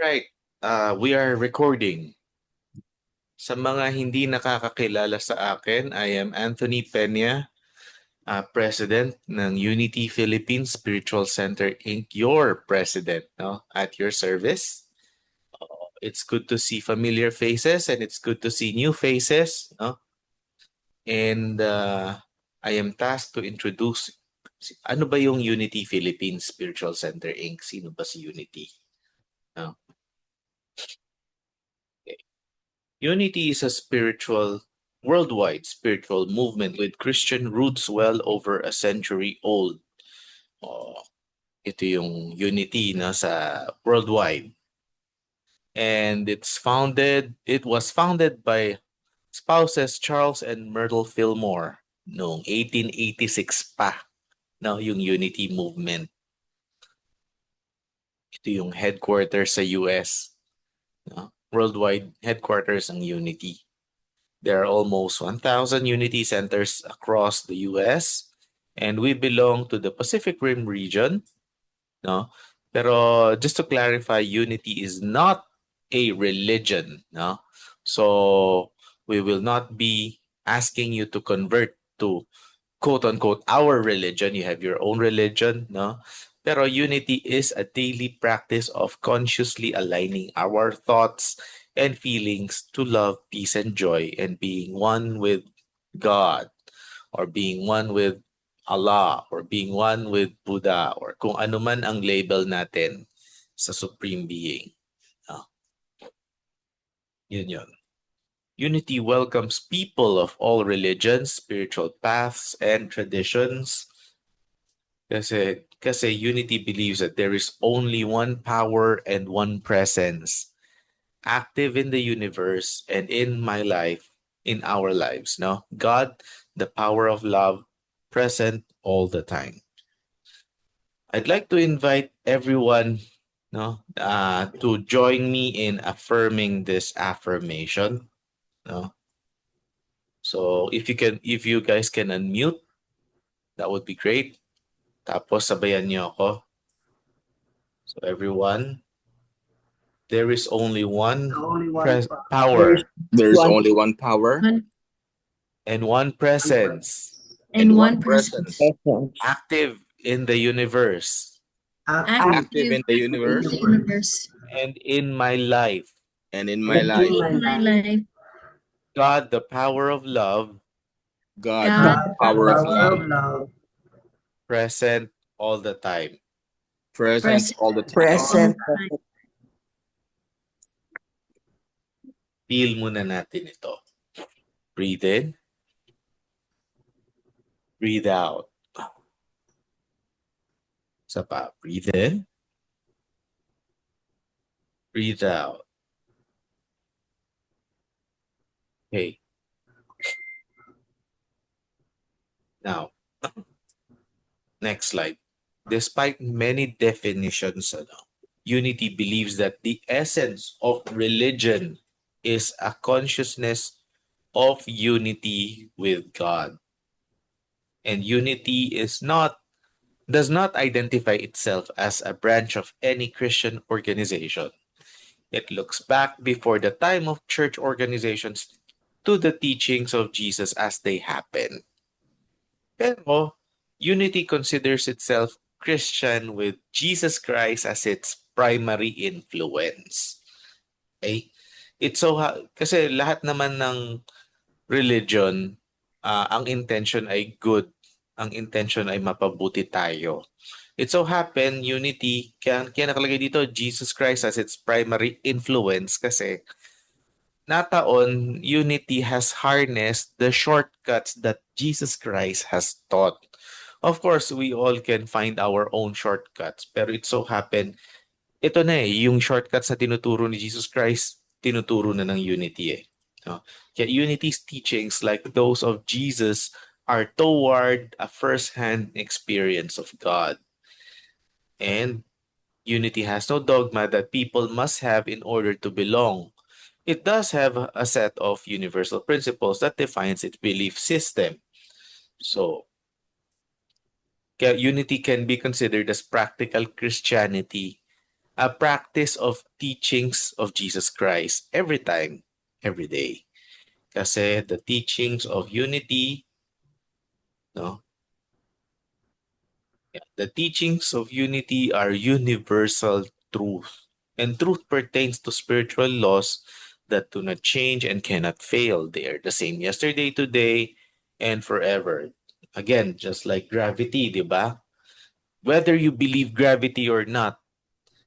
Right. We are recording. Sa mga hindi nakakakilala sa akin, I am Anthony Peña, President ng Unity Philippines Spiritual Center Inc., your president, no? At your service. It's good to see familiar faces and it's good to see new faces, no? And I am tasked to introduce ano ba yung Unity Philippines Spiritual Center Inc.? Sino ba si Unity? No? Unity is a worldwide spiritual movement with Christian roots well over a century old. Oh, ito yung unity na sa worldwide. And it was founded by spouses Charles and Myrtle Fillmore noong 1886 pa. No, yung unity movement. Ito yung headquarters sa US. No? Worldwide headquarters ng unity. There are almost 1,000 Unity centers across the US, and we belong to the Pacific Rim region. No? Pero just to clarify, Unity is not a religion. No? So we will not be asking you to convert to quote unquote our religion. You have your own religion. No? Pero unity is a daily practice of consciously aligning our thoughts and feelings to love, peace, and joy, and being one with God, or being one with Allah, or being one with Buddha, or kung ano man ang label natin sa Supreme Being. Yun yun. Unity welcomes people of all religions, spiritual paths, and traditions. Kasi Unity believes that there is only one power and one presence active in the universe and in my life, in our lives. No, God, the power of love, present all the time. I'd like to invite everyone, to join me in affirming this affirmation. No, so if you guys can unmute, that would be great. Tapos sabayan niyo ako. So everyone, there is only one power There's only one power and one presence and one presence active in the universe active in the universe and in my life. and in my life. God, the power of love, God, the power of love, present all the time. present all the time. Present. Feel muna natin ito. Breathe in. Breathe out. Isa pa. Breathe in. Breathe out. Okay. Now, next slide. Despite many definitions, Unity believes that the essence of religion is a consciousness of unity with God. And unity does not identify itself as a branch of any Christian organization. It looks back before the time of church organizations to the teachings of Jesus as they happen. Pero Unity considers itself Christian with Jesus Christ as its primary influence. Okay? Kasi lahat naman ng religion, ang intention ay good. Ang intention ay mapabuti tayo. It so happen, Unity, kaya nakalagay dito, Jesus Christ as its primary influence kasi nataon, Unity has harnessed the shortcuts that Jesus Christ has taught. Of course, we all can find our own shortcuts, pero it so happen, ito na yung shortcuts na tinuturo ni Jesus Christ, tinuturo na ng Unity No? Kaya Unity's teachings, like those of Jesus, are toward a first-hand experience of God. And Unity has no dogma that people must have in order to belong. It does have a set of universal principles that defines its belief system. So, Unity can be considered as practical Christianity a practice of teachings of Jesus Christ every time, every day. Kasi the teachings of unity, no? Yeah, the teachings of unity are universal truth. And truth pertains to spiritual laws that do not change and cannot fail. They are the same yesterday, today, and forever. Again, just like gravity, di ba? Whether you believe gravity or not,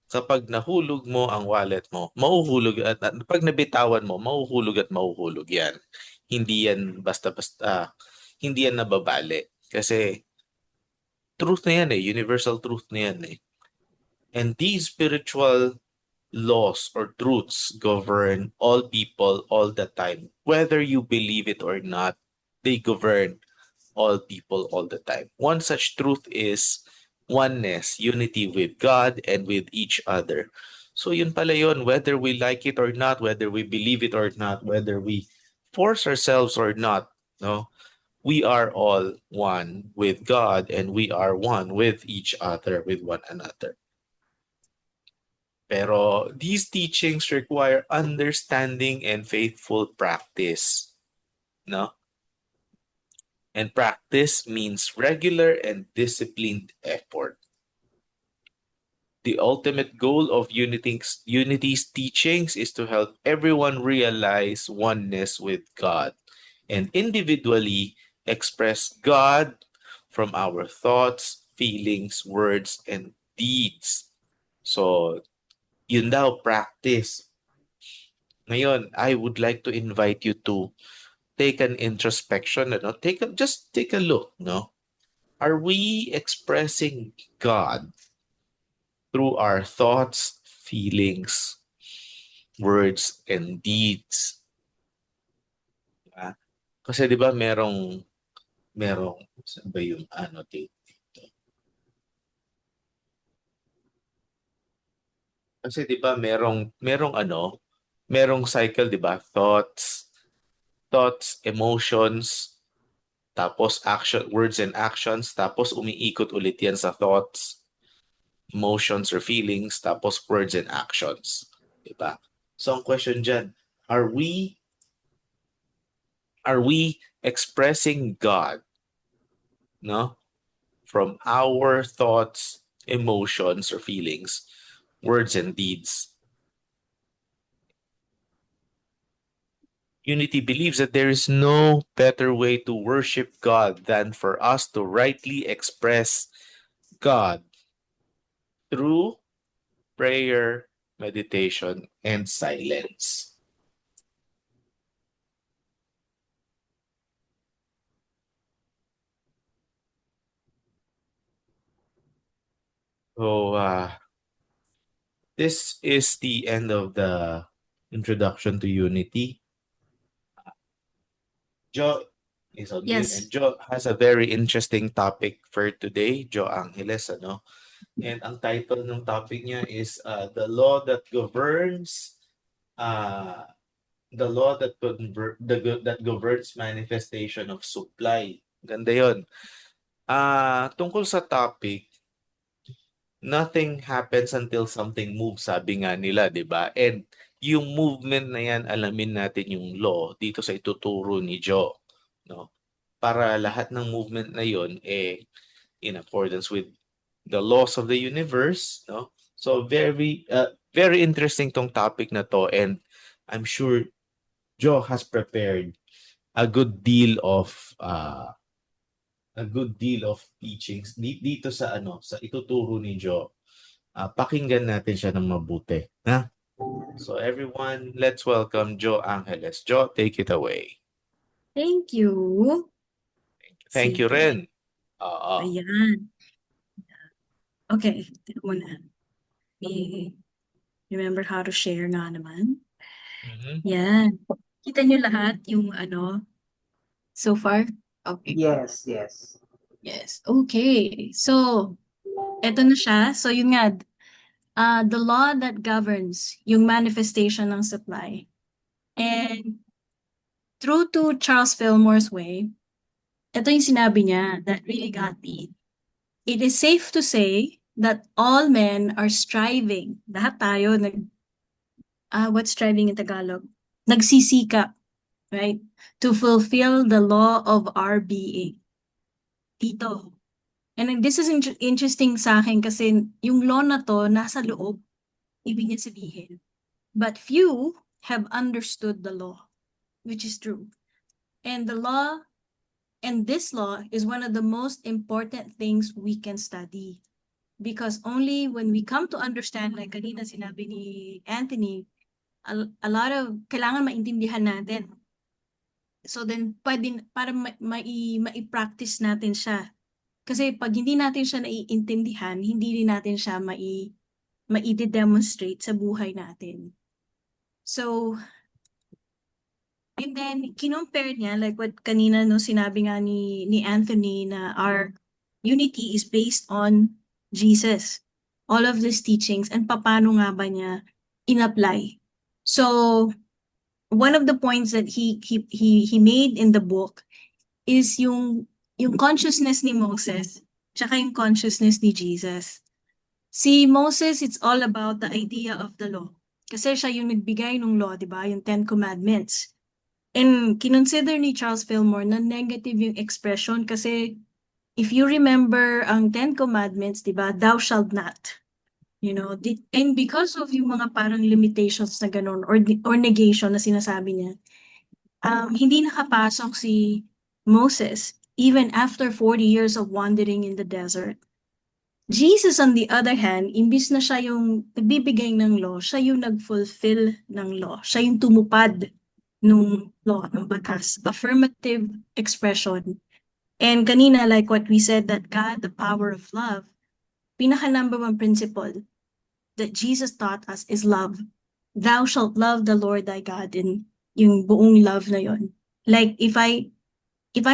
kapag nahulog mo ang wallet mo, mahuhulog at pag nabitawan mo, mahuhulog at mahuhulog yan. Hindi yan basta-basta, hindi yan nababali. Kasi truth na yan eh, universal truth na yan eh. And these spiritual laws or truths govern all people all the time. Whether you believe it or not, they govern all people all the time. One such truth is oneness, unity with God and with each other. So yun pala yun, whether we like it or not, whether we believe it or not, whether we force ourselves or not, no, we are all one with God and we are one with each other, with one another. Pero these teachings require understanding and faithful practice, no? And practice means regular and disciplined effort. The ultimate goal of Unity's teachings is to help everyone realize oneness with God and individually express God from our thoughts, feelings, words, and deeds. So, yun daw, practice. Ngayon, I would like to invite you to take an introspection, no? Just take a look, no? Are we expressing God through our thoughts, feelings, words, and deeds? Diba? Kasi 'di ba merong saan ba yung annotate dito? Kasi 'di ba merong cycle 'di ba? Thoughts, emotions, tapos words and actions, tapos umiikot ulit yan sa thoughts, emotions or feelings, tapos words and actions. Diba? So ang question dyan, are we expressing God, no? From our thoughts, emotions or feelings, words and deeds. Unity believes that there is no better way to worship God than for us to rightly express God through prayer, meditation, and silence. So, this is the end of the introduction to Unity. Jo is on mute, and Jo has a very interesting topic for today, Jo Angeles, ano? And ang title ng topic niya is the law that governs that governs manifestation of supply. Ganda 'yon. Tungkol sa topic, nothing happens until something moves, sabi nga nila, 'di ba? And yung movement na yan, alamin natin yung law dito sa ituturo ni Jo, no? Para lahat ng movement na yon in accordance with the laws of the universe, no? So very interesting tong topic na to, and I'm sure Jo has prepared a good deal of teachings dito sa ituturo ni Jo. Pakinggan natin siya ng mabuti, ha? So everyone, let's welcome Jo Angeles. Jo, take it away. Thank you. Thank you rin. Oo. Ayan. Okay, teka muna. Remember how to share nga naman. Yan. Kita niyo lahat yung so far? Okay. Yes. Yes. Okay. So, eto na siya. So, yun nga, the law that governs yung manifestation ng supply. And true to Charles Fillmore's way, ito yung sinabi niya that really got me. It is safe to say that all men are striving. Lahat tayo what's striving in Tagalog? Nagsisikap, right? To fulfill the law of our being. Dito. And this is interesting sa akin kasi yung law na to nasa loob. Ibig niya sabihin. But few have understood the law, which is true. And this law is one of the most important things we can study. Because only when we come to understand, like kanina sinabi ni Anthony, a lot of, kailangan maintindihan natin. So then, pwede, para mai-practice natin siya. Kasi pag hindi natin siya naiintindihan, hindi rin natin siya mai-demonstrate sa buhay natin. So, and then, kinompare niya, like what kanina no, sinabi nga ni Anthony na our unity is based on Jesus. All of these teachings and paano nga ba niya in-apply. So, one of the points that he made in the book is yung consciousness ni Moses tsaka yung consciousness ni Jesus. Si Moses, it's all about the idea of the law. Kasi siya yung nagbigay ng law, di ba? Yung 10 Commandments. And kinonsider ni Charles Fillmore na negative yung expression kasi if you remember ang 10 Commandments, di ba? Thou shalt not. You know, and because of yung mga parang limitations na ganun or negation na sinasabi niya, hindi nakapasok si Moses even after 40 years of wandering in the desert. Jesus, on the other hand, imbis na siya yung nagbibigay ng law, siya yung nag-fulfill ng law. Siya yung tumupad ng law, ng batas. Affirmative expression. And kanina, like what we said, that God, the power of love, pinaka-number one principle that Jesus taught us is love. Thou shalt love the Lord thy God, and yung buong love na yon. Like, if I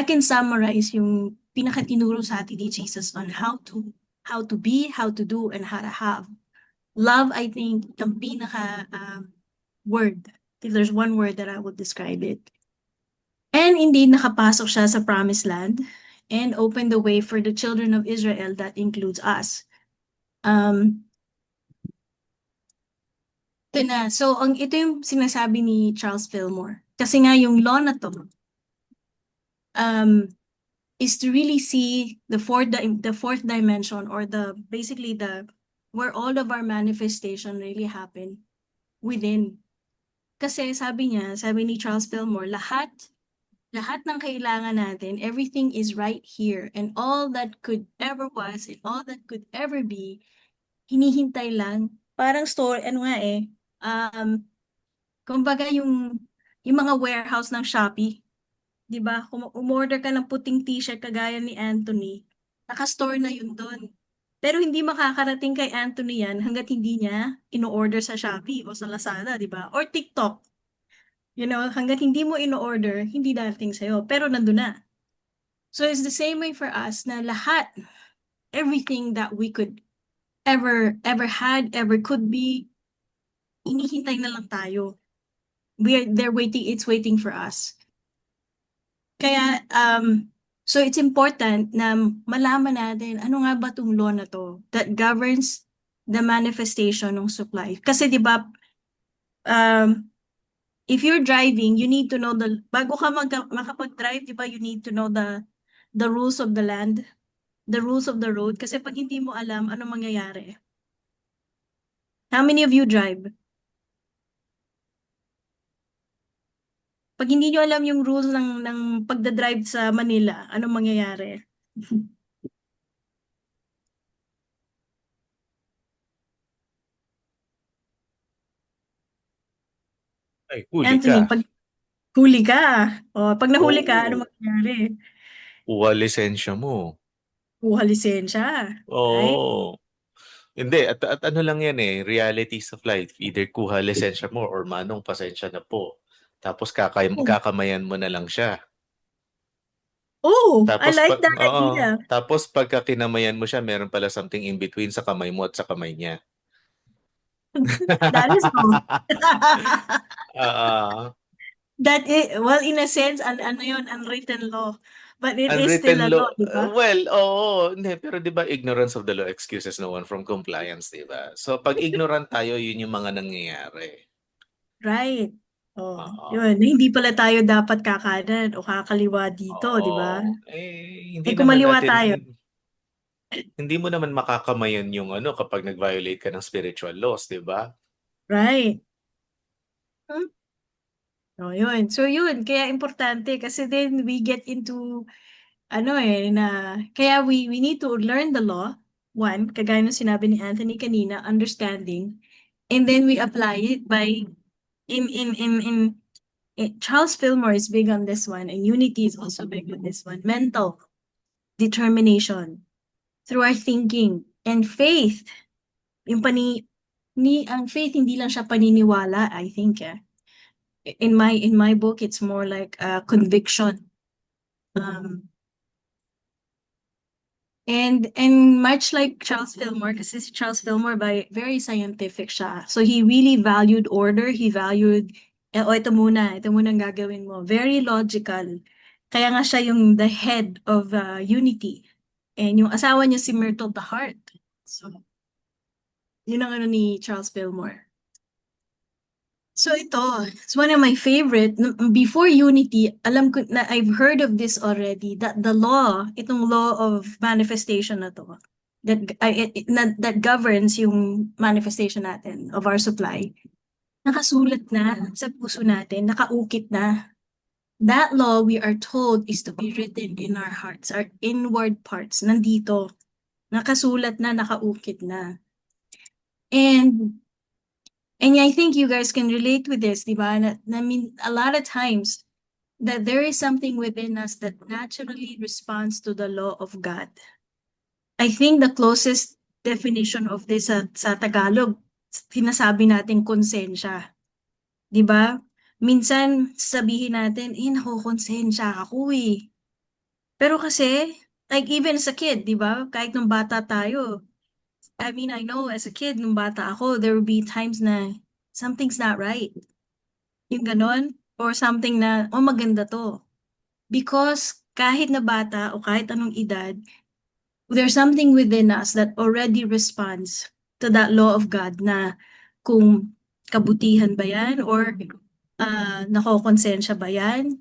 can summarize yung pinaka-tinuro sa atin ni Jesus on how to be, how to do, and how to have. Love, I think, yung pinaka word. If there's one word that I would describe it. And indeed, nakapasok siya sa promised land and opened the way for the children of Israel, that includes us. Ito na. So, ito yung sinasabi ni Charles Fillmore. Kasi nga yung law na to, is to really see the fourth dimension, or basically where all of our manifestation really happen within. Kasi sabi ni Charles Fillmore, lahat ng kailangan natin, everything is right here, and all that could ever was and all that could ever be, hinihintay lang. Parang store, kumbaga yung mga warehouse ng Shopee. Di ba? Kung umorder ka ng puting t-shirt kagaya ni Anthony, naka-store na yun doon. Pero hindi makakarating kay Anthony yan hanggat hindi niya ino-order sa Shopee o sa Lazada, di ba? Or TikTok. You know, hanggat hindi mo ino-order, hindi darating sa'yo. Pero nandun na. So it's the same way for us na lahat, everything that we could ever had, ever could be, hinihintay na lang tayo. It's waiting for us. Kaya, so it's important na malaman natin ano nga ba itong law na to that governs the manifestation ng supply. Kasi di ba, if you're driving, you need to know bago ka makapag-drive, di ba, you need to know the rules of the land, the rules of the road. Kasi pag hindi mo alam, ano mangyayari? How many of you drive? Pag hindi nyo alam yung rules ng pagdadrive sa Manila, anong mangyayari? Ay, huli Anthony, ka. pag huli ka, pag nahuli ka, ano mangyayari? Kuha lisensya mo. Kuha lisensya. Right? Oo. Hindi, at ano lang yan realities of life. Either kuha lisensya mo or manong pasensya na po. Tapos kakamayan mo na lang siya. Oh, I Tapos like that idea. Tapos pagka kinamayan mo siya, meron pala something in between sa kamay mo at sa kamay niya. That is all. Ah, Well, in a sense, ano yun, unwritten law. But it is still Unwritten a law. law, di ba? Well, oo. Hindi, pero di ba ignorance of the law excuses no one from compliance, di ba? So, pag ignorant tayo, yun yung mga nangyayari. Right. Oh, Oo. yun. Hindi pala tayo dapat kakanan o kakaliwa dito, di ba? Oo. Eh, hindi Eh, naman kumaliwa natin, tayo. hindi mo naman makakamayan yung ano kapag nag-violate ka ng spiritual laws, di ba? Right. Hmm? Oh, yun. So, yun. Kaya importante kasi then we get into, kaya we need to learn the law. One, kagaya ng sinabi ni Anthony kanina, understanding. And then we apply it by, Charles Fillmore is big on this one, and Unity is also big on this one. Mental determination through our thinking and faith. Yung ang faith hindi lang siya paniniwala, I think. In my book, it's more like a conviction. And much like Charles Fillmore, kasi si Charles Fillmore very scientific siya. So he really valued order. He valued, ito muna ang gagawin mo. Very logical. Kaya nga siya yung the head of Unity. And yung asawa niya si Myrtle the Heart. So, yun ang ni Charles Fillmore. So ito, it's one of my favorite. Before Unity, alam ko na I've heard of this already, that the law, itong law of manifestation na to, that governs yung manifestation natin of our supply, nakasulat na sa puso natin, nakaukit na. That law, we are told, is to be written in our hearts, our inward parts, nandito. Nakasulat na, nakaukit na. And I think you guys can relate with this, di ba? I mean, a lot of times that there is something within us that naturally responds to the law of God. I think the closest definition of this sa Tagalog, sinasabi natin konsensya. Di ba? Minsan sabihin natin, nakukonsensya ako eh. Pero kasi, like even as a kid, di ba? Kahit nung bata tayo, I mean, I know as a kid, nung bata ako, there will be times na something's not right. Yung ganon. Or something na, maganda to. Because kahit na bata o kahit anong edad, there's something within us that already responds to that law of God na kung kabutihan ba yan or nakokonsensya ba yan,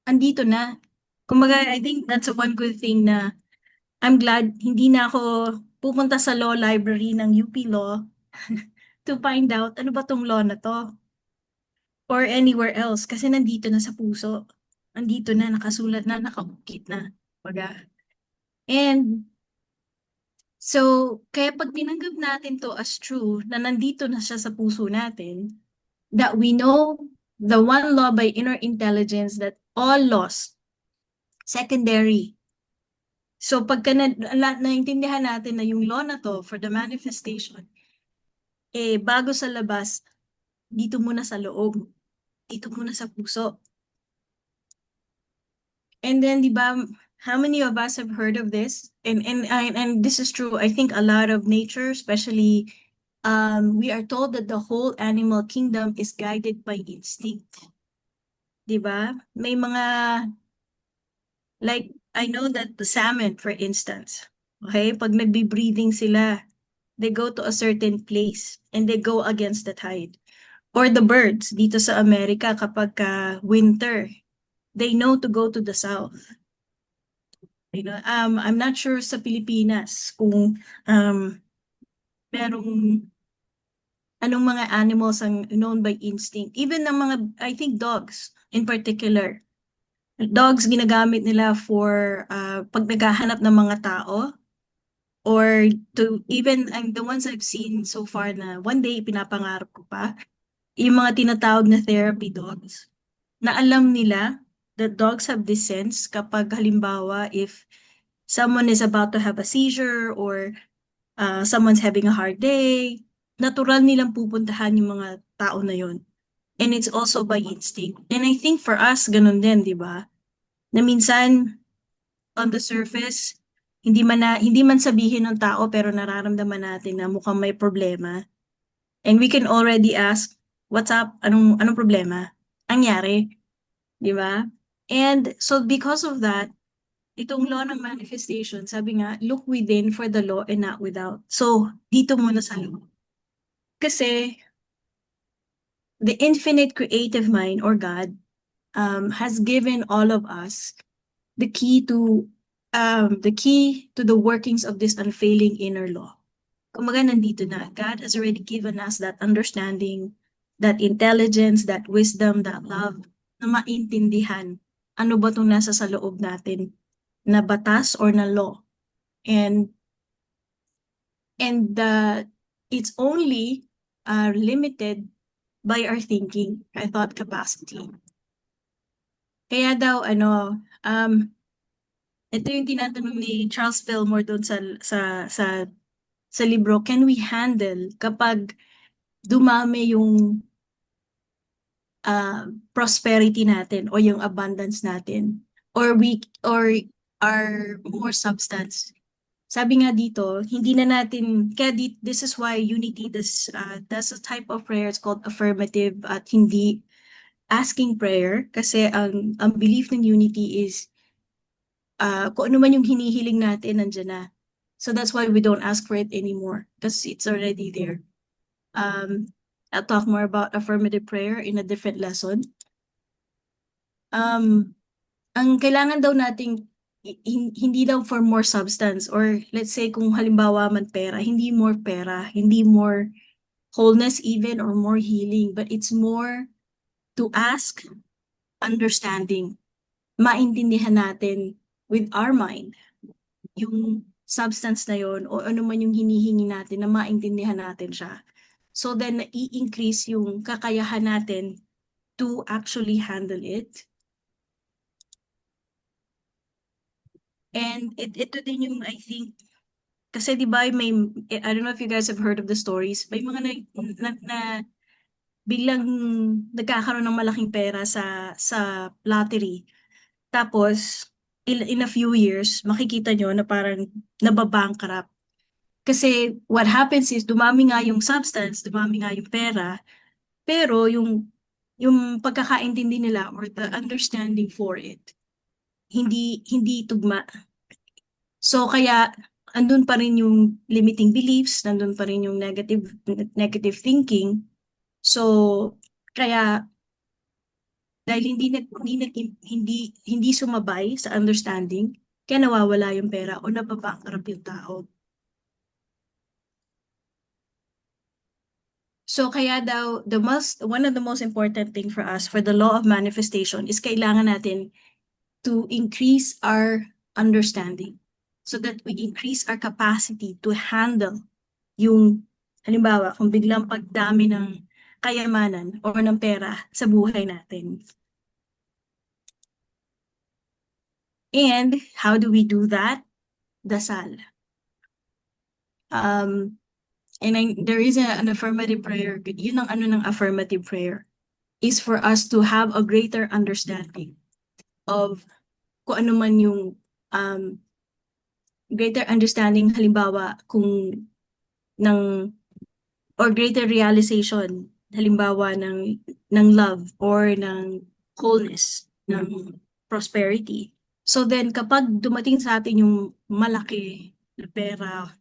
andito na. Kumbaga, I think that's one good thing na I'm glad hindi na ako pupunta sa law library ng UP Law to find out ano ba tong law na to or anywhere else kasi nandito na sa puso. Nandito na, nakasulat na, nakaukit na. Kumbaga. And so, kaya pag tinanggap natin to as true, na nandito na siya sa puso natin, that we know the one law by inner intelligence that all laws, secondary. So, pagka naintindihan natin na yung law na to for the manifestation, bago sa labas, dito muna sa loob, dito muna sa puso. And then, di ba, how many of us have heard of this? And this is true. I think a lot of nature, especially, we are told that the whole animal kingdom is guided by instinct. Di ba? May mga, like, I know that the salmon, for instance, okay, pag nagbe-breathing sila, they go to a certain place and they go against the tide. Or the birds dito sa Amerika kapag winter, they know to go to the south. You know, I'm not sure sa Pilipinas kung merong anong mga animals ang known by instinct. Even ng mga, I think dogs in particular. Dogs ginagamit nila for pag naghahanap ng mga tao or to even the ones I've seen so far na one day pinapangarap ko pa, yung mga tinatawag na therapy dogs, na alam nila that dogs have this sense kapag halimbawa if someone is about to have a seizure or someone's having a hard day, natural nilang pupuntahan yung mga tao na yon. And it's also by instinct. And I think for us, ganun din, di ba? Na minsan, on the surface, hindi man sabihin ng tao pero nararamdaman natin na mukhang may problema. And we can already ask, what's up? Anong problema? Angyari? Di ba? And so because of that, itong law ng manifestation, sabi nga, look within for the law and not without. So, dito muna sa law. Kasi, the infinite creative mind or God has given all of us the key to the workings of this unfailing inner law. Kumbaga nandito na, God has already given us that understanding, that intelligence, that wisdom, that love, na maintindihan ano ba itong nasa sa loob natin na batas or na law. And it's only limited by our thinking, our thought capacity. Kaya daw, ito yung tinatanong ni Charles Fillmore doon sa libro, can we handle kapag dumami yung prosperity natin o yung abundance natin or our more substance. Sabi nga dito, hindi na natin, kaya this is why unity, that's a type of prayer, it's called affirmative at hindi asking prayer, kasi ang belief ng unity is kung ano man yung hinihiling natin, nandiyan na. So that's why we don't ask for it anymore, because it's already there. I'll talk more about affirmative prayer in a different lesson. Ang kailangan daw nating hindi daw for more substance, or let's say kung halimbawa man pera, hindi more pera, hindi more wholeness even or more healing, but it's more to ask understanding. Maintindihan natin with our mind yung substance na yon o ano man yung hinihingi natin, na maintindihan natin siya. So then, i-increase yung kakayahan natin to actually handle it. And ito din yung, I think, kasi di ba may, I don't know if you guys have heard of the stories, may mga na biglang nagkakaroon ng malaking pera sa lottery. Tapos, in a few years, makikita nyo na parang nababankrupt. Kasi what happens is, dumami nga yung substance, dumami nga yung pera, pero yung pagkakaintindi nila or the understanding for it, hindi tugma. So kaya, andun pa rin yung limiting beliefs, nandun pa rin yung negative thinking. So, kaya, dahil hindi sumabay sa understanding, kaya nawawala yung pera o nababankrupt yung tao. So kaya daw, one of the most important thing for us for the law of manifestation is kailangan natin to increase our understanding so that we increase our capacity to handle yung, halimbawa, kung biglang pagdami ng kayamanan o ng pera sa buhay natin. And how do we do that? Dasal. There is an affirmative prayer. Yun ang ano ng affirmative prayer is for us to have a greater understanding of kung ano man yung greater understanding, halimbawa kung or greater realization, halimbawa ng love or ng wholeness, ng prosperity. So then kapag dumating sa atin yung malaki na pera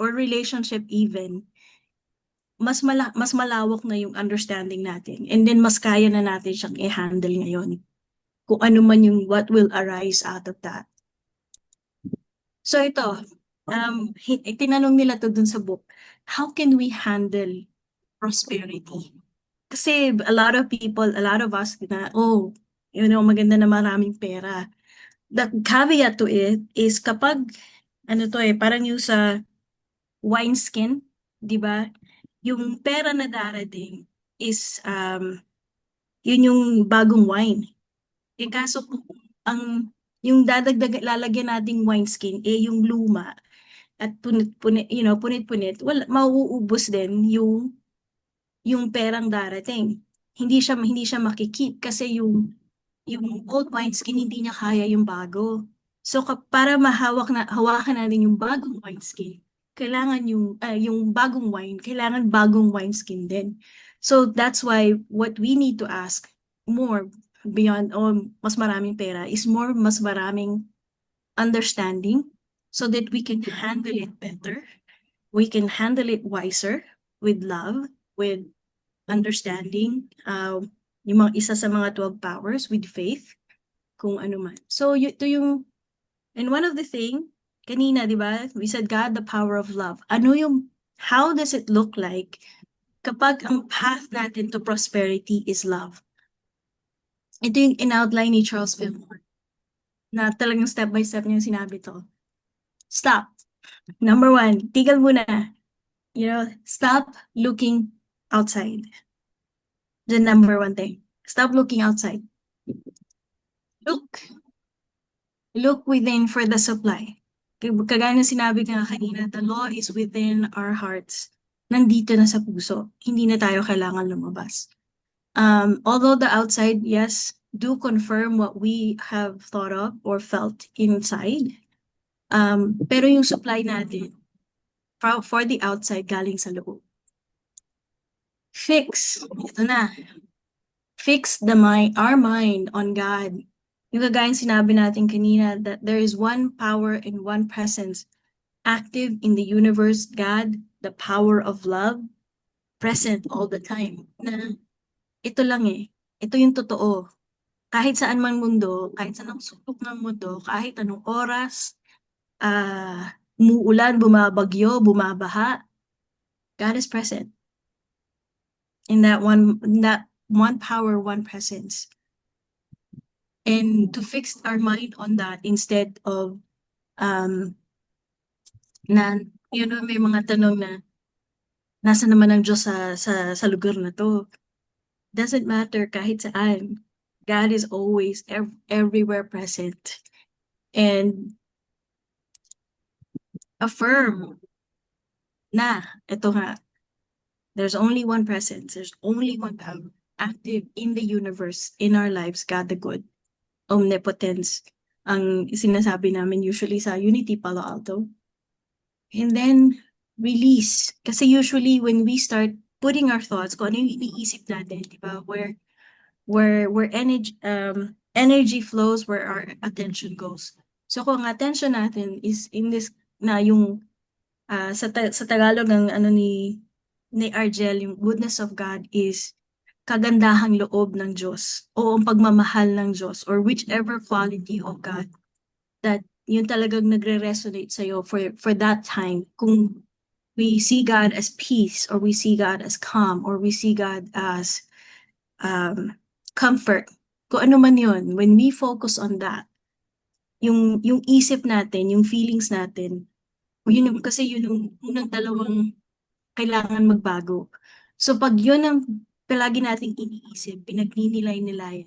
or relationship even, mas malawak na yung understanding natin, and then mas kaya na natin siyang i-handle ngayon kung ano man yung what will arise out of that. So ito, tinanong nila to dun sa book, how can we handle prosperity? Kasi a lot of people, a lot of us na, maganda na maraming pera. The caveat to it is kapag, parang yung sa wineskin, di ba? Yung pera na darating is, yun yung bagong wine. Kaso, yung lalagyan nating wineskin, yung luma, at punit-punit, mauubos din yung perang darating. Hindi siya makikip kasi yung old wineskin, hindi niya kaya yung bago. So, para hawakan natin yung bagong wineskin, kailangan yung bagong wine, kailangan bagong wineskin din. So, that's why what we need to ask more beyond mas maraming pera is mas maraming understanding so that we can handle it better. We can handle it wiser with love, with understanding, yung mga isa sa mga 12 powers with faith, kung ano man. So, ito yung, and one of the thing, kanina, di ba, we said God, the power of love. Ano yung, how does it look like kapag ang path natin to prosperity is love? Ito yung in-outline ni Charles Fillmore, na talagang step by step niya sinabi to. Stop. Number 1, tigil muna. You know, stop looking outside. The number 1 thing. Stop looking outside. Look within for the supply. Kagaya na sinabi nga kanina, the law is within our hearts. Nandito na sa puso. Hindi na tayo kailangan lumabas. Although the outside, yes, do confirm what we have thought of or felt inside. Pero yung supply natin, for the outside, galing sa loob. Ito na. Fix our mind on God. Yung kagaya sinabi natin kanina that there is one power and one presence active in the universe, God, the power of love, present all the time. Na ito lang ito yung totoo. Kahit saan man mundo, kahit saan ang sulok ng mundo, kahit anong oras, umuulan, bumabagyo, bumabaha, God is present. In that one power, one presence. And to fix our mind on that instead of may mga tanong na nasa naman ang Diyos sa lugar na to. Doesn't matter kahit saan. God is always everywhere present. And affirm na ito nga, there's only one presence, there's only one power active in the universe, in our lives, God the good, omnipotence, ang sinasabi namin usually sa Unity Palo Alto. And then, release. Kasi usually when we start putting our thoughts, kung ano yung iniisip natin, di ba? Where energy flows, where our attention goes. So kung ang attention natin is in this, na yung, sa Tagalog ng ni Argel, yung goodness of God is kagandahang loob ng Diyos o ang pagmamahal ng Diyos or whichever quality of God that yun talagang nagre-resonate sa'yo for that time. Kung we see God as peace or we see God as calm or we see God as comfort, kung ano man yun, when we focus on that, yung isip natin, yung feelings natin, kasi yun yung unang dalawang kailangan magbago. So pag yun ang palagi nating iniisip, pinagnilay-nilay,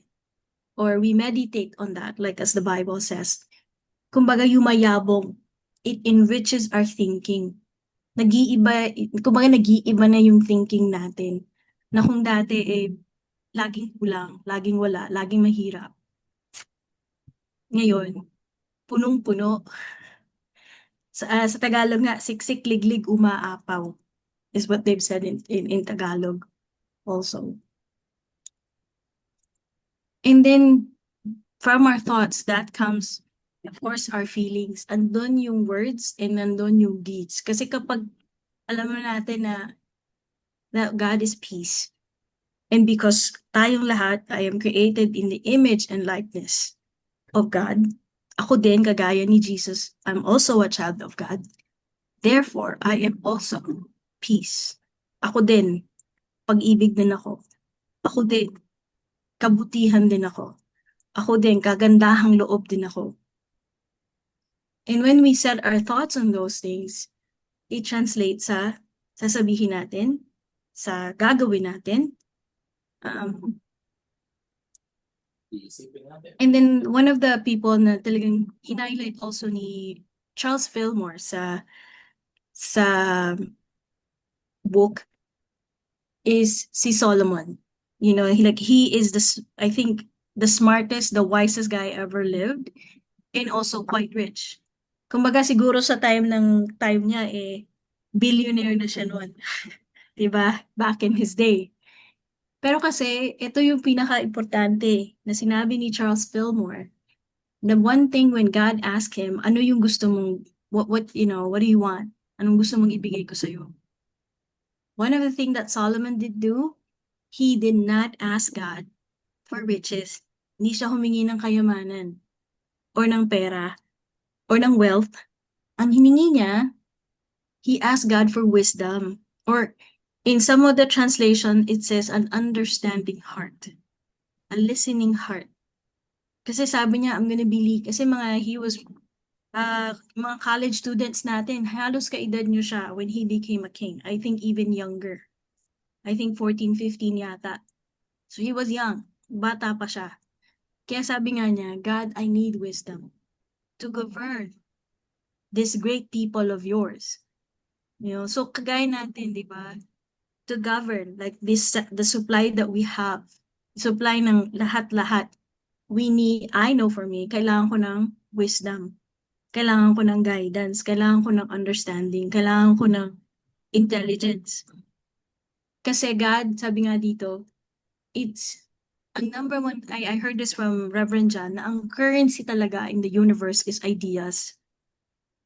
or we meditate on that, like as the Bible says, kumbaga yumayabong, it enriches our thinking. Kumbaga nag-iiba na yung thinking natin. Na kung dati laging kulang, laging wala, laging mahirap. Ngayon, punong-puno. Sa Tagalog nga, siksik, liglig, umaapaw is what they've said in Tagalog also. And then, from our thoughts, that comes, of course, our feelings. Andun yung words and andun yung deeds. Kasi kapag alam mo natin na God is peace, and because tayong lahat, I am created in the image and likeness of God, ako din, kagaya ni Jesus, I'm also a child of God. Therefore, I am also peace. Ako din, pag-ibig din ako. Ako din, kabutihan din ako. Ako din, kagandahang loob din ako. And when we set our thoughts on those things, it translates sa sasabihin natin, sa gagawin natin. And then one of the people na talagang highlight also ni Charles Fillmore sa book is si Solomon. You know, he is I think the smartest, the wisest guy ever lived, and also quite rich. Kumbaga siguro sa time niya billionaire na siya noon. 'Di ba? Back in his day. Pero kasi ito yung pinaka-importante na sinabi ni Charles Fillmore. the one thing when God asked him, ano yung gusto mong, what do you want? Anong gusto mong ibigay ko sa'yo? One of the things that Solomon did do, he did not ask God for riches. Hindi siya humingi ng kayamanan or ng pera or ng wealth. Ang hiningi niya, he asked God for wisdom. Or in some of the translation, it says an understanding heart. A listening heart. Kasi sabi niya, I'm gonna believe. Kasi he was, mga college students natin, halos kaedad niyo siya when he became a king. I think even younger. I think 14, 15 yata. So he was young. Bata pa siya. Kaya sabi nga niya, God, I need wisdom to govern this great people of yours. So kagaya natin, di ba? To govern, like the supply that we have, supply ng lahat-lahat. I know for me, kailangan ko ng wisdom. Kailangan ko ng guidance. Kailangan ko ng understanding. Kailangan ko ng intelligence. Kasi God, sabi nga dito, it's ang number one, I heard this from Reverend John, na ang currency talaga in the universe is ideas.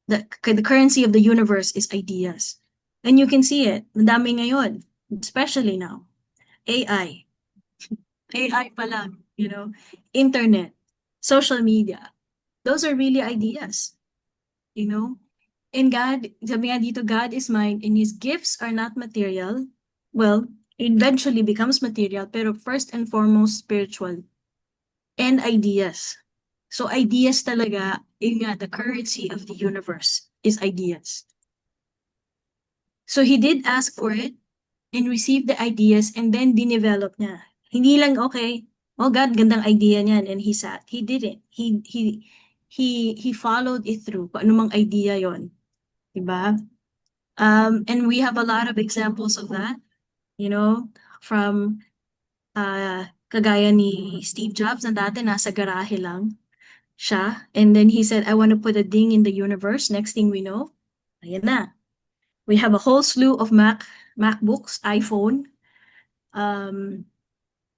The currency of the universe is ideas. And you can see it. Madami ngayon, especially now. AI. AI pala, internet, social media. Those are really ideas. And God, sabi nga dito, God is mine and His gifts are not material. Well, eventually becomes material, pero first and foremost spiritual. And ideas. So ideas talaga, yun nga, the currency of the universe is ideas. So He did ask for it and received the ideas and then dinevelop niya. Hindi lang, okay, oh God, gandang idea niyan, and He sat. He didn't. He followed it through. Kung anumang idea yon, diba? And we have a lot of examples of that, from kagaya ni Steve Jobs na dati nasa garahe lang siya. And then he said, I want to put a ding in the universe. Next thing we know, ayan na. We have a whole slew of MacBooks, iPhone.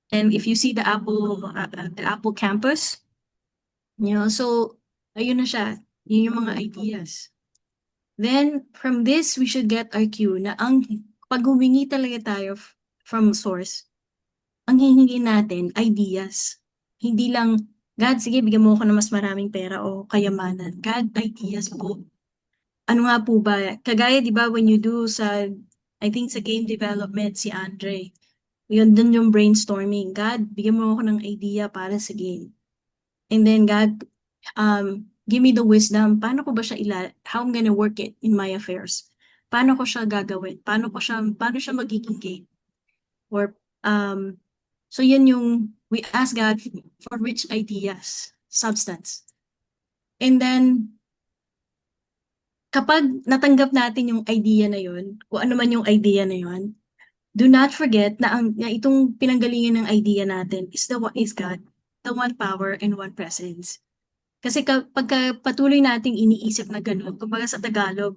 And if you see the Apple campus, so ayun na siya. Yun yung mga ideas. Then, from this, we should get our cue na pag humingi talaga tayo from source, ang hihingi natin, ideas. Hindi lang, God, sige, bigyan mo ako ng mas maraming pera o kayamanan. God, ideas po. Ano nga po ba? Kagaya, di ba, when you do I think sa game development, si Andre, yun dun yung brainstorming. God, bigyan mo ako ng idea para sa game. And then, God, give me the wisdom. Paano ko ba siya how I'm gonna work it in my affairs? Paano ko siya gagawin? Paano siya magiging game? Or, so yan yung, we ask God for rich ideas, substance. And then, kapag natanggap natin yung idea na yun, kung ano man yung idea na yun, do not forget na itong pinanggalingan ng idea natin is God, the one power and one presence. Kasi pagka patuloy nating iniisip na gano'n, kumbaga sa Tagalog,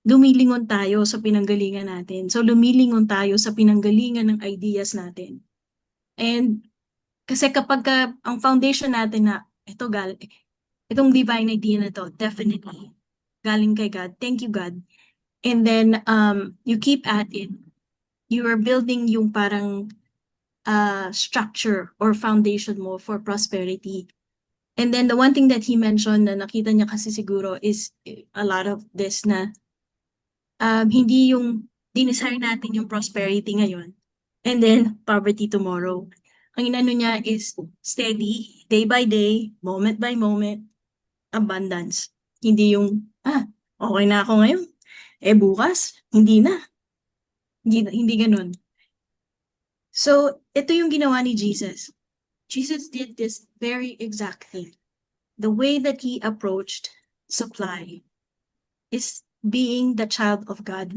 lumilingon tayo sa pinanggalingan natin. So lumilingon tayo sa pinanggalingan ng ideas natin. And kasi kapag ang foundation natin na itong divine idea na to, definitely galing kay God. Thank you, God. And then you keep at it. You are building yung parang structure or foundation mo for prosperity. And then the one thing that he mentioned na nakita niya kasi siguro is a lot of this na hindi yung dinesire natin yung prosperity ngayon and then poverty tomorrow. Ang inano niya is steady, day by day, moment by moment, abundance. Hindi yung, okay na ako ngayon. Bukas, hindi na. Hindi ganun. So, ito yung ginawa ni Jesus. Jesus did this very exact thing. The way that He approached supply is being the child of God.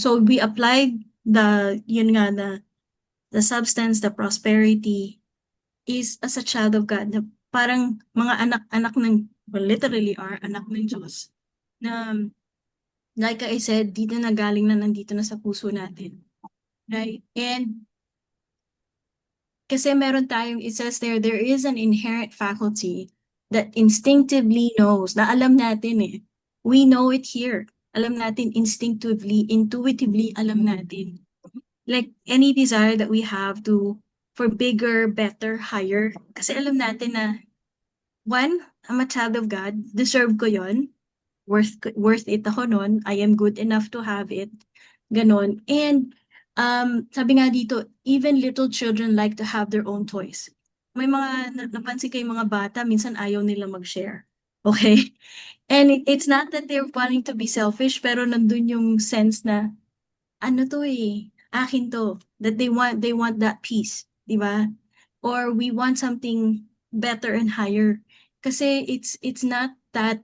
So we applied the substance, the prosperity is as a child of God. Na parang mga anak ng, literally are anak ng Diyos. Na, like I said, dito na galing na nandito na sa puso natin. Right? And kasi meron tayong, it says there is an inherent faculty that instinctively knows, na alam natin eh. We know it here. Alam natin instinctively, intuitively, alam natin. Like any desire that we have for bigger, better, higher. Kasi alam natin na, one, I'm a child of God, deserve ko yon, worth it ako nun, I am good enough to have it, ganon. And sabi nga dito, even little children like to have their own toys. May mga napansin kayo mga bata, minsan ayaw nila mag-share. Okay? And it's not that they're wanting to be selfish, pero nandun yung sense na, ano to eh, akin to. That they want that peace, di ba? Or we want something better and higher. Kasi it's not that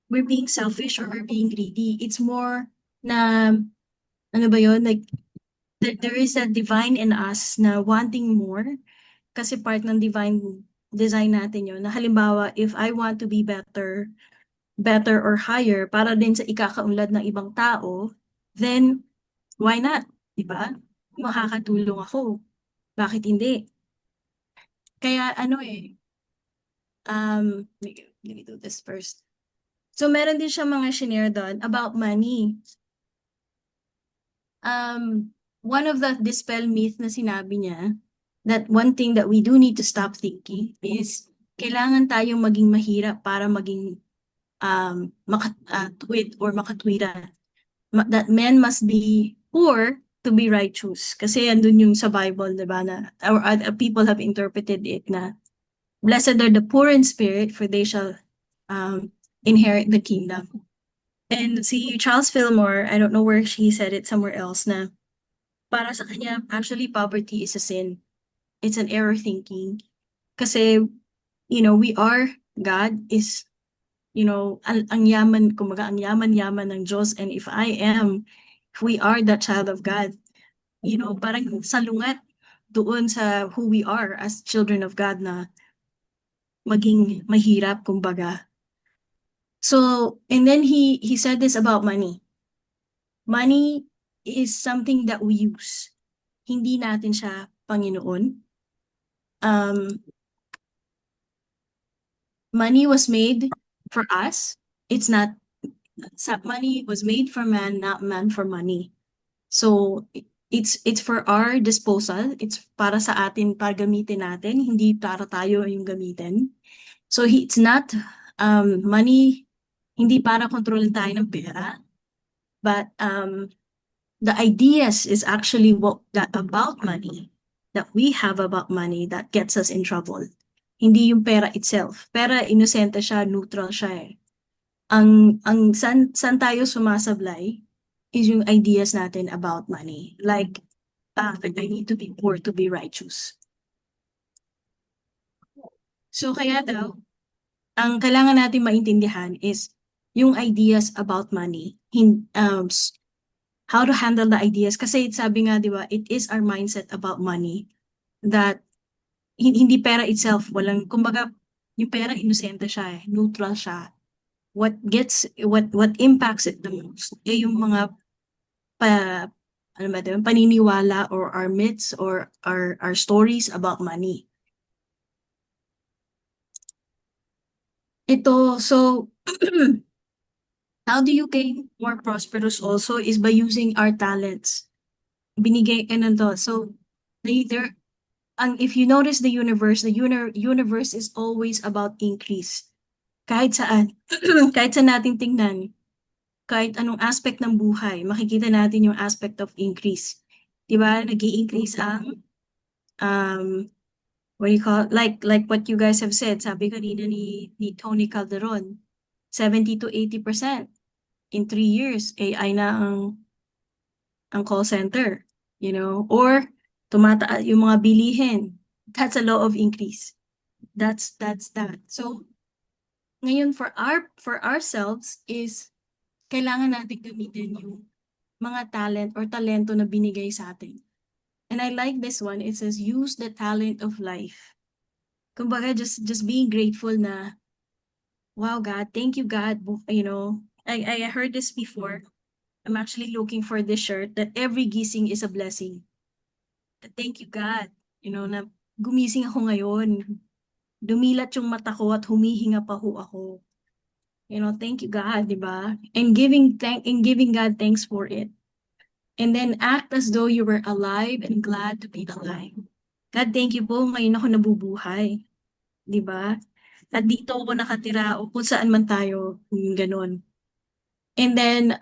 we're being selfish or we're being greedy. It's more na, ano ba yun? Like, there is a divine in us na wanting more. Kasi part ng divine design natin yun. Na halimbawa, if I want to be better or higher para din sa ikakaunlad ng ibang tao, then why not? Diba? Makakatulong ako. Bakit hindi? Kaya ano eh, let me do this first. So meron din siya mga shinare doon about money. One of the dispel myth na sinabi niya, that one thing that we do need to stop thinking is kailangan tayong maging mahirap para maging makatwid or makatwiran. That men must be poor to be righteous. Kasi andun yung sa Bible, diba, na or people have interpreted it na blessed are the poor in spirit for they shall inherit the kingdom. And si Charles Fillmore, I don't know where he said it somewhere else, na para sa kanya, actually poverty is a sin. It's an error thinking. Kasi, we are, God is, ang yaman, kumbaga, ang yaman-yaman ng Diyos. And if we are that child of God, parang salungat doon sa who we are as children of God na maging mahirap, kumbaga. So, and then he said this about money. Money is something that we use. Hindi natin siya Panginoon. Money was made for us. Money was made for man, not man for money. So, it's for our disposal. It's para sa atin, para gamitin natin, hindi para tayo yung gamitin. So, it's not money, hindi para kontrolin tayo ng pera. But the ideas is actually about money, that we have about money that gets us in trouble. Hindi yung pera itself. Pera, inosente siya, neutral siya eh. Ang san tayo sumasablay is yung ideas natin about money. Like, I need to be poor to be righteous. So kaya daw, ang kailangan natin maintindihan is yung ideas about money. How to handle the ideas. Kasi sabi nga, di ba, it is our mindset about money that hindi pera itself, kumbaga, yung pera inosente siya eh, neutral siya. What impacts it the most yung mga paniniwala or our myths or our stories about money. So how do you gain more prosperous also is by using our talents. Binigay ka na to. So if you notice the universe is always about increase. Kahit saan, kahit saan natin tingnan, kahit anong aspect ng buhay, makikita natin yung aspect of increase. Diba? Nag-i-increase ang, what do you call, like what you guys have said, sabi kanina ni Tony Calderon, 70 to 80% in 3 years, AI na ang call center, or tumataas yung mga bilihin. That's a law of increase. That's that. So, ngayon for ourselves is kailangan natin gamitin yung mga talent or talento na binigay sa atin. And I like this one. It says, use the talent of life. Kumbaga, just being grateful na, wow, God, thank you, God. I heard this before. I'm actually looking for this shirt that every gising is a blessing. Thank you, God. Na gumising ako ngayon. dumilat yung mata ko at humihinga pa ho ako. You know, thank you God, di ba? And giving God thanks for it. And then act as though you were alive and glad to be alive. God, thank you po, ngayon ako nabubuhay. Di ba? At dito ako nakatira o kung saan man tayo, yung ganun. And then,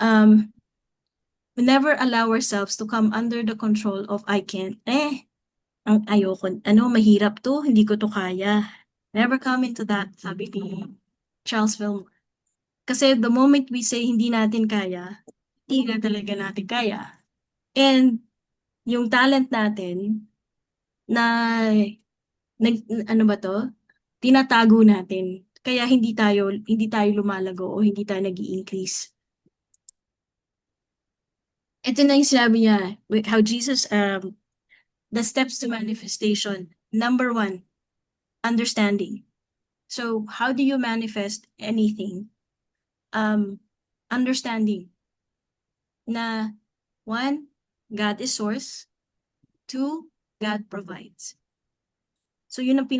never allow ourselves to come under the control of I can't. Ang ayoko, mahirap to, hindi ko to kaya. Never come into that, sabi ni Charles Fillmore. Kasi the moment we say hindi natin kaya, hindi na talaga natin kaya. And yung talent natin na tinatago natin. Kaya hindi tayo lumalago o hindi tayo nag-i-increase. Ito na yung sinabi niya, how Jesus, the steps to manifestation. Number 1, understanding. So how do you manifest anything? Understanding na 1, God is source. 2, God provides. So yun ang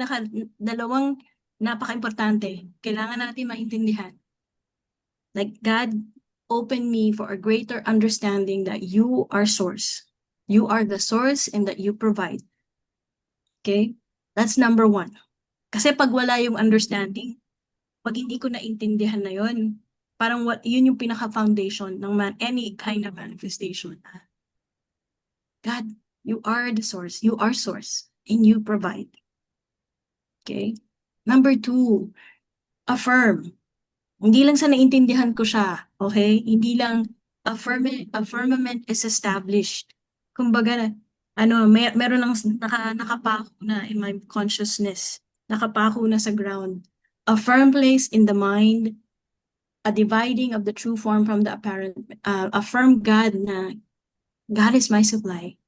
dalawang napaka-importante. Kailangan natin maintindihan. Like God opened me for a greater understanding that you are source. You are the source and that you provide. Okay? That's number 1. Kasi pag wala yung understanding, pag hindi ko naintindihan na yun, parang yun yung pinaka-foundation ng any kind of manifestation. God, you are the source. You are source. And you provide. Okay? Number 2, affirm. Hindi lang sa naintindihan ko siya. Okay? Hindi lang affirmament is established. Kumbaga, meron ng nakapako na in my consciousness. Nakapako na sa ground. A firm place in the mind, a dividing of the true form from the apparent, a firm God na God is my supply.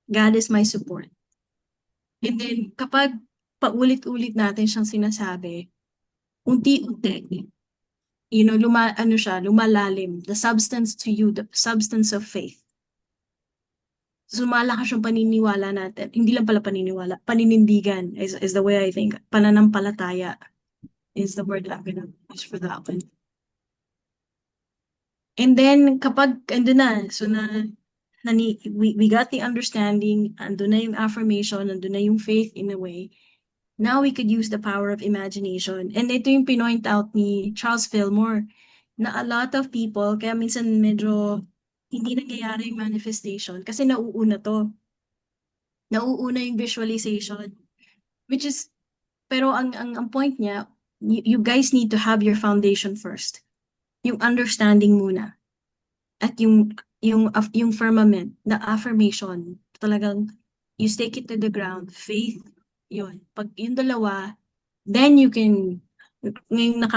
God is my support. And then, kapag paulit-ulit natin siyang sinasabi, unti-unti, lumalalim. The substance to you, the substance of faith. So, malakas yung paniniwala natin. Hindi lang pala paniniwala, paninindigan is the way I think. Pananampalataya is the word I'm gonna use for that one. And then, kapag andun na, so we got the understanding, andun na yung affirmation, andun na yung faith in a way. Now we could use the power of imagination. And ito yung pinoint out ni Charles Fillmore, na a lot of people, kaya minsan medyo hindi nangyayari yung manifestation kasi nauuna to. Nauuna yung visualization. Which is, pero ang point niya, you guys need to have your foundation first. Yung understanding muna. At yung firmament, the affirmation, talagang you stake it to the ground, faith, yun. Pag yung dalawa, then you can, ngayon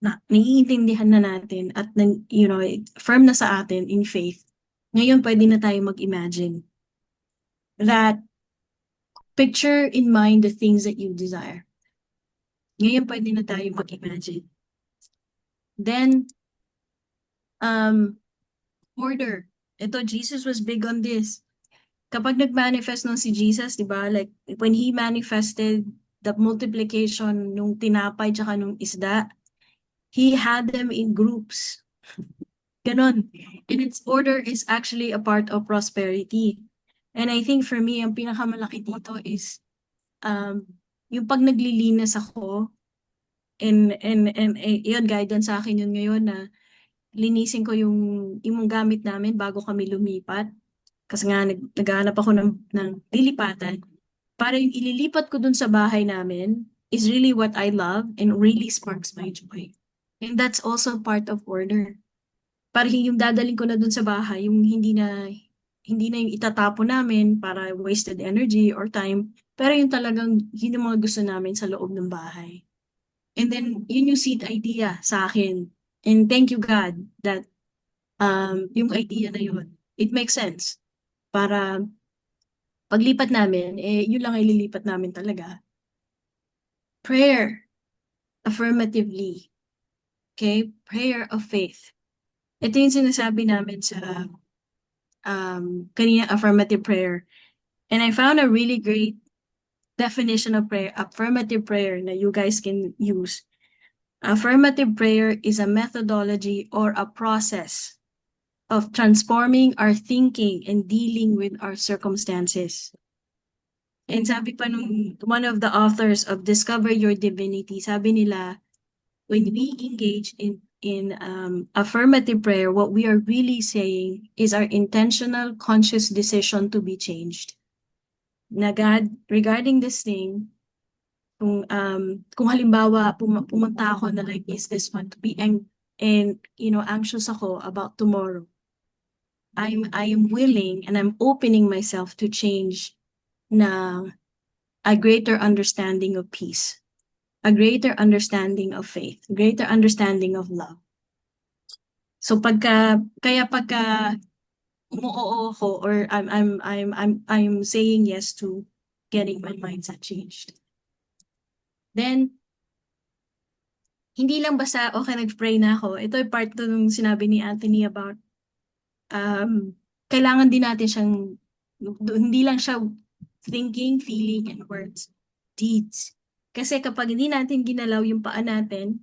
naiintindihan na natin at firm na sa atin in faith. Ngayon pwede na tayo mag-imagine that picture in mind the things that you desire. Ngayon pwede na tayo mag-imagine. Then, order. Ito, Jesus was big on this. Kapag nag-manifest nung si Jesus, di ba? Like, when he manifested the multiplication nung tinapay tsaka nung isda, he had them in groups. Ganon. And its order is actually a part of prosperity. And I think for me, ang pinakamalaki dito is yung pag naglilinis ako, and yun, guidance sa akin yun ngayon na linisin ko yung gamit namin bago kami lumipat. Kasi nga, naghahanap ako ng lilipatan. Para yung ililipat ko dun sa bahay namin is really what I love and really sparks my joy. And that's also part of order. Para yung dadaling ko na dun sa bahay, yung hindi na yung itatapo namin para wasted energy or time, pero yung talagang yun yung mga gusto namin sa loob ng bahay. And then, yun yung seed idea sa akin. And thank you God that yung idea na yun, it makes sense. Para paglipat namin, yun lang ay lilipat namin talaga. Prayer, affirmatively. Okay? Prayer of faith. Ito yung sinasabi namin sa kanina affirmative prayer. And I found a really great definition of prayer, affirmative prayer na you guys can use. Affirmative prayer is a methodology or a process of transforming our thinking and dealing with our circumstances. And sabi pa nung one of the authors of Discover Your Divinity, sabi nila, when we engage in affirmative prayer, what we are really saying is our intentional, conscious decision to be changed. Na God, regarding this thing, kung halimbawa pumunta ako na like, is this one to be and anxious ako about tomorrow, I am willing and I'm opening myself to change na a greater understanding of peace, a greater understanding of faith, greater understanding of love. So pagka umuoo ako or I'm saying yes to getting my mindset changed. Then hindi lang basta okay nag-pray na ako. Ito ay part nung sinabi ni Anthony about kailangan din natin siyang hindi lang siya thinking, feeling, and words, deeds. Kasi kapag hindi natin ginalaw yung paa natin,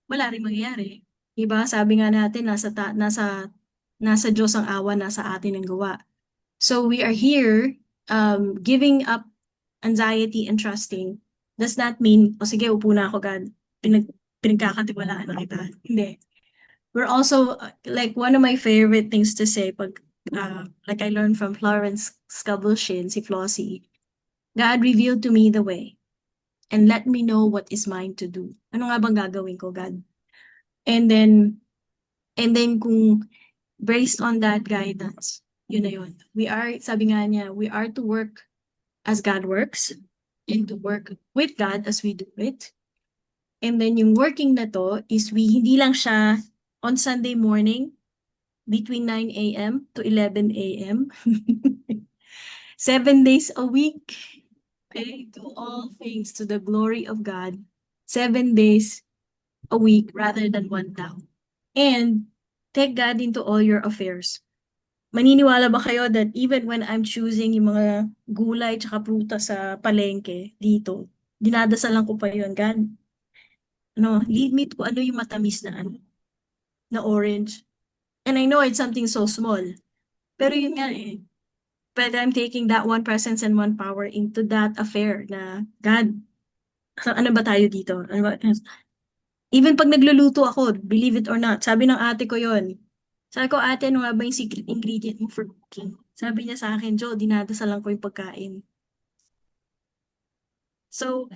wala rin mangyayari. Diba? Sabi nga natin, nasa Diyos ang awa, nasa atin ang gawa. So we are here giving up anxiety and trusting. Does not mean, sige, upo na ako, God. Pinagkakatiwalaan na kita. Hindi. We're also, like, one of my favorite things to say, like I learned from Florence Scovel-Shinn, si Flossie, God revealed to me the way and let me know what is mine to do. Ano nga bang gagawin ko, God? And then kung based on that guidance, yun na yun. Sabi nga niya, we are to work as God works and to work with God as we do it. And then yung working na to is hindi lang siya on Sunday morning between 9 a.m. to 11 a.m. 7 days a week. Okay? Do all things to the glory of God. 7 days a week rather than 1 time. And take God into all your affairs. Maniniwala ba kayo that even when I'm choosing yung mga gulay tsaka prutas sa palengke dito, dinadasalan ko pa yun, God, lead me to ano yung matamis na orange. And I know it's something so small. Pero yun nga eh. But I'm taking that one presence and one power into that affair na, God, ano ba tayo dito? Ano ba? Even pag nagluluto ako, believe it or not, sabi ng ate ko yun. Sabi ko, ate, ano nga ba yung secret ingredient mo for cooking? Sabi niya sa akin, Jo, dinadasalan ko yung pagkain. So,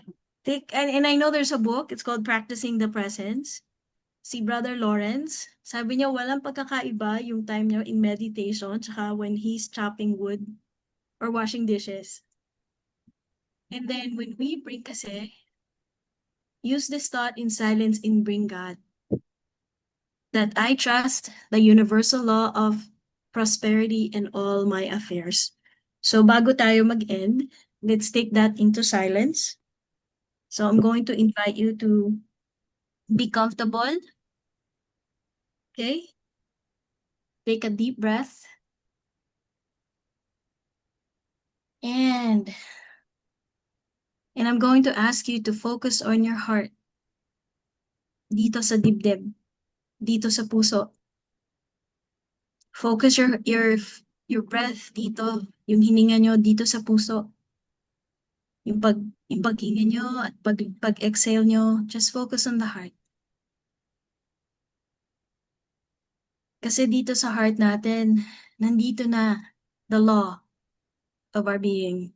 and I know there's a book, it's called Practicing the Presence. Si Brother Lawrence, sabi niya walang pagkakaiba yung time niya in meditation tsaka when he's chopping wood or washing dishes. And then when we bring kasi, use this thought in silence and bring God. That I trust the universal law of prosperity in all my affairs. So bago tayo mag-end, let's take that into silence. So I'm going to invite you to be comfortable. Okay? Take a deep breath. And I'm going to ask you to focus on your heart. Dito sa dibdib. Dito sa puso. Focus your breath dito. Yung hininga nyo dito sa puso. Yung paghinga nyo at pag-exhale nyo, just focus on the heart. Kasi dito sa heart natin, nandito na the law of our being.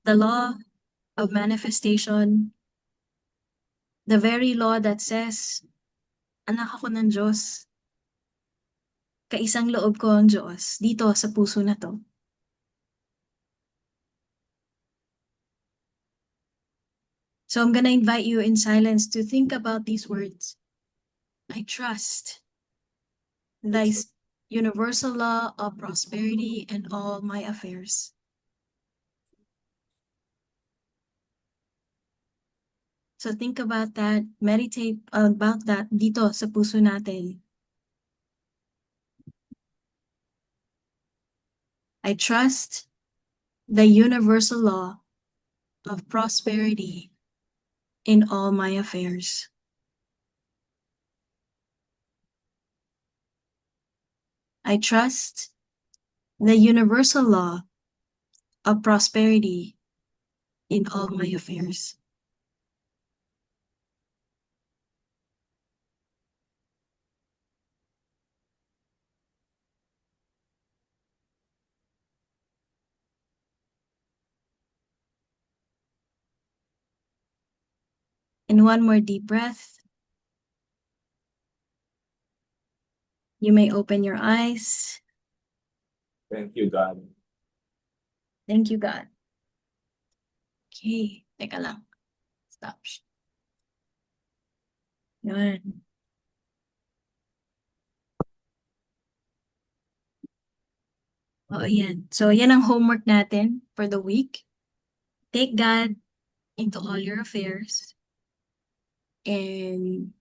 The law of manifestation. The very law that says, anak ako ng Diyos. Kaisang loob ko ang Diyos dito sa puso na to. So I'm gonna invite you in silence to think about these words. I trust thy universal law of prosperity in all my affairs. So think about that, meditate about that dito sa puso natin. I trust the universal law of prosperity in all my affairs. I trust the universal law of prosperity in all my affairs. And one more deep breath. You may open your eyes. Thank you, God. Thank you, God. Okay, teka lang. Stop. Yun. Oh, yan. So, yan ang homework natin for the week. Take God into all your affairs. And,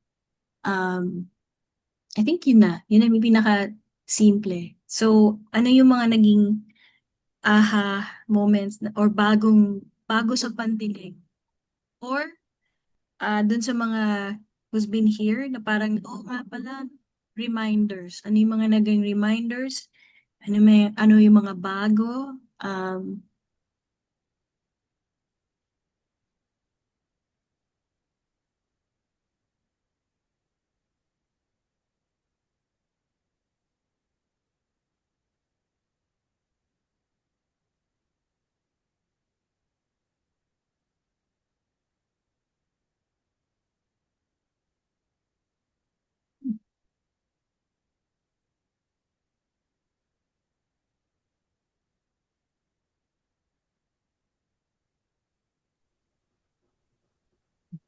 I think yun na. Yun na yung pinaka-simple. So, ano yung mga naging aha moments or bago sa pandinig? Or, dun sa mga who's been here na parang, oh nga pala, reminders. Ano yung mga naging reminders? Ano yung mga bago?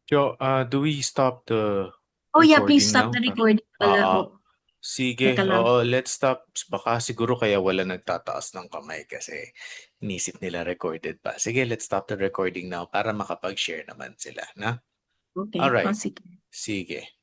Joe, do we stop the Oh yeah, please recording stop now? the recording pala. Oh, Sige, teka lang. let's stop. Baka siguro kaya wala nagtataas ng kamay kasi inisip nila recorded pa. Sige, let's stop the recording now para makapag-share naman sila, na? Okay, Alright, sige. sige.